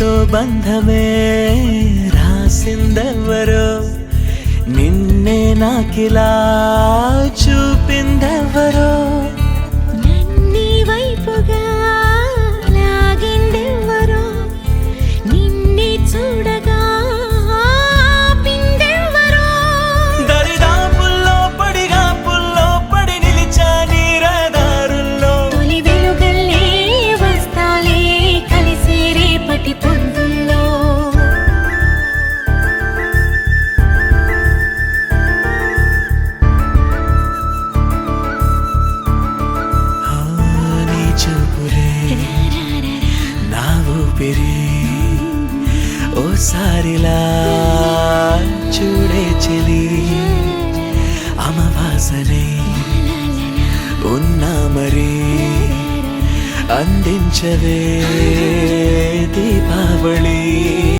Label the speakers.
Speaker 1: నీతో బంధమే రాసిందెవరో నిన్నే నాకిలా చూపిందెవరో
Speaker 2: నన్నీ వైపుగా లాగిందెవరో నిన్నే చూడగా ఆపిందెవరో
Speaker 1: దరిదాపుల్లో పడిగా పుల్లో పడి నిలిచా నీ రహదారుల్లో
Speaker 2: తొలి వెలుగల్లే వస్తాలే కలిసే రేపటి పొద్దుల్లో
Speaker 1: నీ చూపులే నా ఊపిరి ఓసారిలా చూడే చెలి అమవాసనే ఉన్నా మరి అందించవే